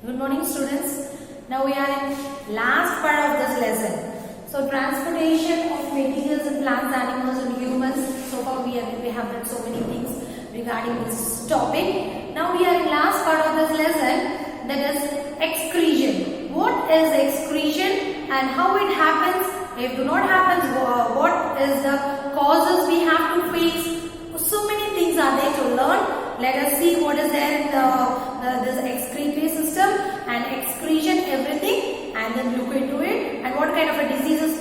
Good morning, students. Now we are in last part of this lesson. So transportation of materials in plants, animals and humans. So far we have done so many things regarding this topic. Now we are in last part of this lesson, that is excretion. What is excretion and how it happens? If it do not happen, what is the causes we have to face? So many things are there to learn. Let us see what is there in this excretory system and excretion, everything, and then look into it and what kind of a diseases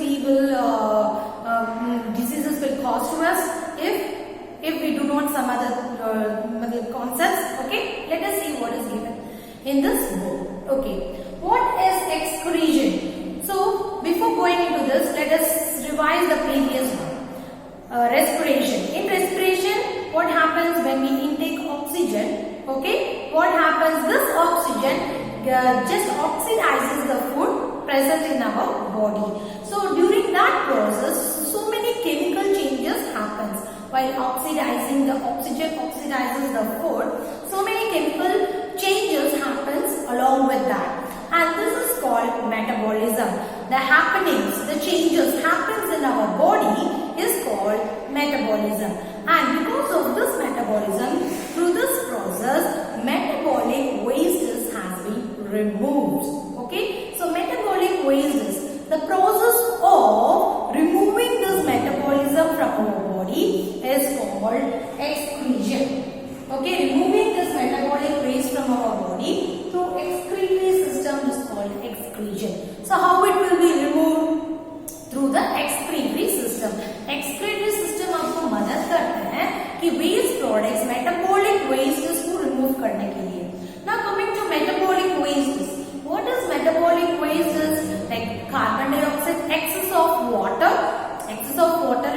diseases will cause to us if we do not some other concepts. Okay, let us see what is given in this book. Okay, what is excretion? So before going into this, let us revise the previous one. Respiration. In respiration, what happens when we intake oxygen? Okay, what happens? This oxygen just oxidizes the food present in our body. So during that process, so many chemical changes happens. While oxidizing, the oxygen oxidizes the food, so many chemical changes happens along with that. And this is called metabolism. The happenings, the changes happens in our body is called metabolism. And because of this metabolism, through this process, metabolic wastes has been removed. Okay, so metabolic wastes, the process of removing this metabolism from our body is called excretion. Okay, removing this metabolic waste from our body through excretory system is called excretion. So how it will be removed? Through the excretory system. Excretory system आपको मदद करते हैं कि waste products, metabolic wastes को remove करने के लिए. Now coming to metabolic wastes. What is metabolic wastes? Like carbon dioxide, excess of water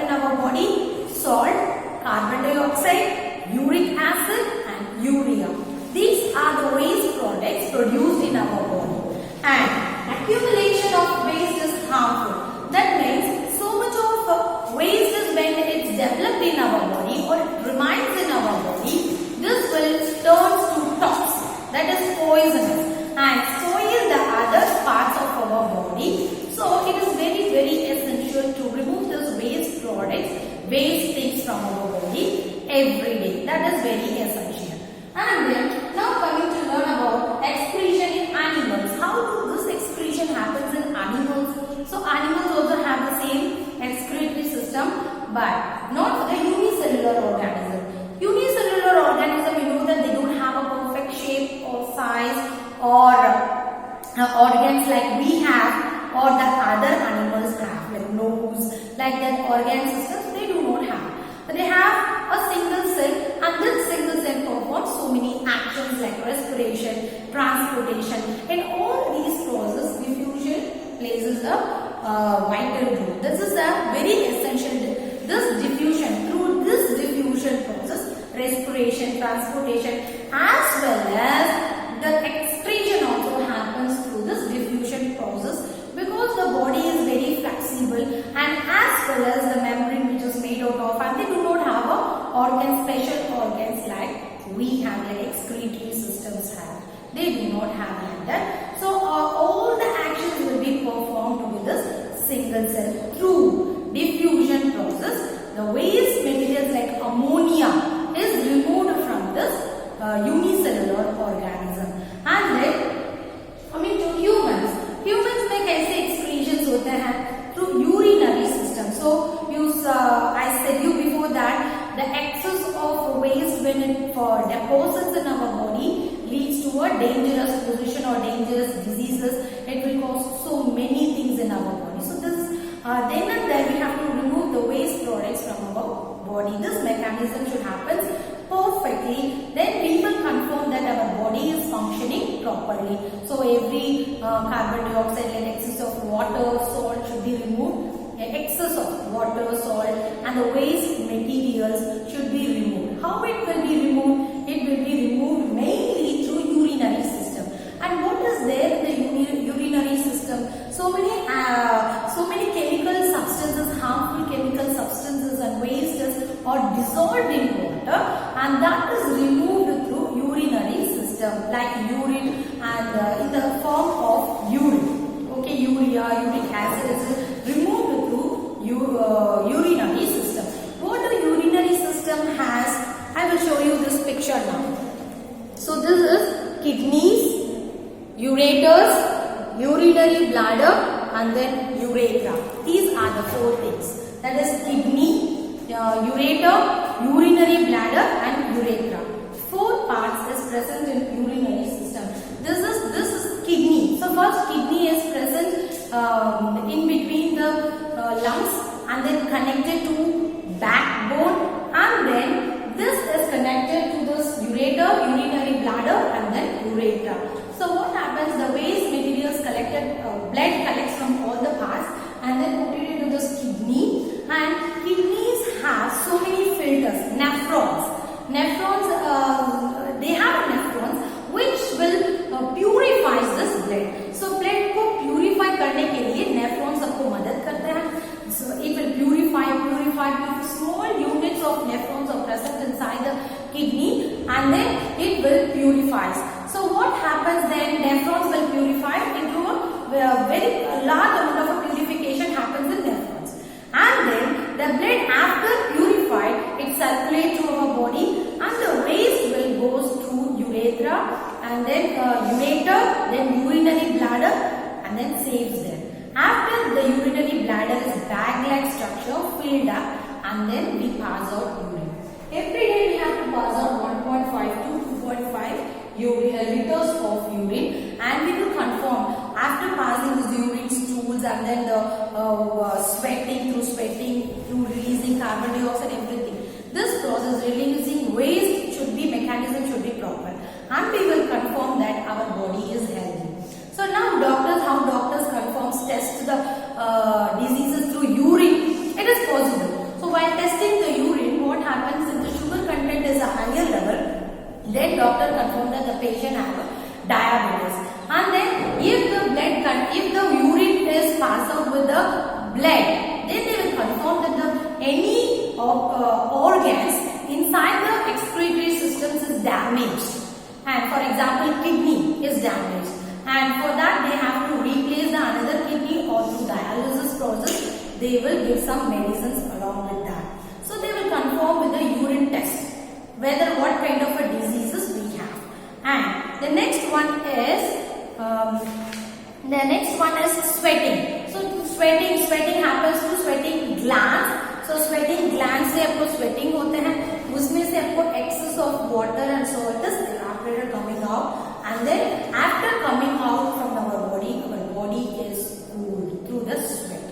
in our body, salt, carbon dioxide, uric acid and urea. These are the waste products produced in our body. And accumulation of waste is harmful. That means so much of waste is when it's developed in our body or it remains in our body, this will turn to toxic, that is poisonous, and spoil the other parts of our body. So it is very, very essential to remove this waste products, waste things from our body every day. That is very essential. And then now coming to learn about excretion in animals. How do this excretion happens in animals? So animals also have the same excretory system, but not the unicellular organism. Unicellular organism, you know that they don't have a perfect shape or size or organs like we have or that other animals have, like nose, like that organ systems they do not have. But they have a single cell, and this single cell performs so many actions like respiration, transportation. In all these processes, diffusion plays a vital role. This is a very essential. This diffusion, through this diffusion process, respiration, transportation, as well as the excretion also happens through this diffusion process, because the body is very flexible and as well as the membrane which is made out of, and they do not have special organs like we have, like excretory systems have. They do not have like that. So all the actions will be performed with this single cell through diffusion process. The waste materials like ammonia is removed from this unicellular organism. And then coming to humans. Humans में कैसे excretions होते हैं? Through urinary system. So I said you before that the excess of waste when it deposits in our body leads to a dangerous position or dangerous diseases. It will cause so many things in our body. So this then and there we have to remove the waste products from our body. This mechanism should happen perfectly. Then we will confirm that our body is functioning properly. So every carbon dioxide and excess of water, salt should be removed. Excess of water, salt and the waste materials should be removed. How it will be removed? It will be removed mainly through urinary system. And what is there in the urinary system? So many chemical substances, harmful chemical substances and wastes are dissolved in water, and that is removed through urinary system like and urine and in the form of urine. Okay, urea, uric acid is removed through urinary system. What the urinary system has, I will show you this picture now. So this is kidneys, ureters, urinary bladder, and then urethra. These are the four things. That is kidney, ureter, urinary bladder, and urethra. Four parts is present in urinary system. This is kidney. So first kidney is present in between the lungs and then connected to backbone, and then this is connected to this ureter, urinary bladder, and then urethra. So what happens? The waste materials collected, blood collects from all the parts and then put it into this kidney. And kidneys have so many filters, nephrons. Nephrons, they have nephrons which will purify this blood. So blood को purify करने के लिए nephrons आपको मदद करते हैं. So it will purify. Small units of nephrons are present inside the kidney, and then it will purify. So what happens then? Nephrons will purify into a very large amount of purification happens in nephrons, and then the blood after purified it circulates through our body, and the waste will goes through urethra, and then ureter, then urinary bladder, and then saves them. After the urinary bladder is bag-like structure filled up, and then we pass out urine. Every day we have to pass out 1.5 to 2.5 liters of urine, and we will confirm after passing these urine stools and then the sweating through releasing carbon dioxide, everything. This process releasing waste should be mechanism should be proper, and we will confirm that our body is healthy. So now how doctors test the diseases through urine. It is possible. So while testing the urine, what happens if the sugar content is a higher level, then doctor confirm that the patient have diabetes. And then if the urine is passed out with the blood, then they will confirm that any organs inside the excretory systems is damaged. And for example, kidney is damaged. And for that they have to replace the another kidney, or through dialysis process they will give some medicines along with that. So they will confirm with the urine test whether what kind of a diseases we have. And the next one is sweating. So sweating happens to sweating glands. So sweating glands से आपको sweating होते हैं, उसमें से आपको excess of water and salt is evaporated coming out. And then after coming out from our body is cooled through the sweat.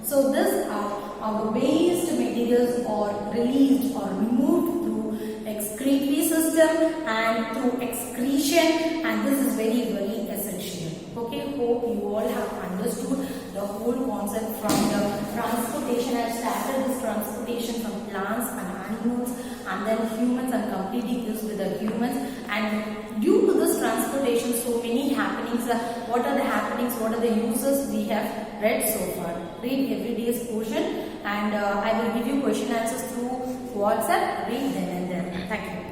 So this our waste materials are released or removed through excretory system and through excretion, and this is very essential. Okay, hope you all have understood the whole concept from the transportation. I started this transportation from plants and animals, and then humans, and completing this with the humans. And due to this transportation, so many happenings. What are the happenings? What are the uses we have read so far? Read every day's portion, and I will give you question answers through WhatsApp. Read then and there. Thank you.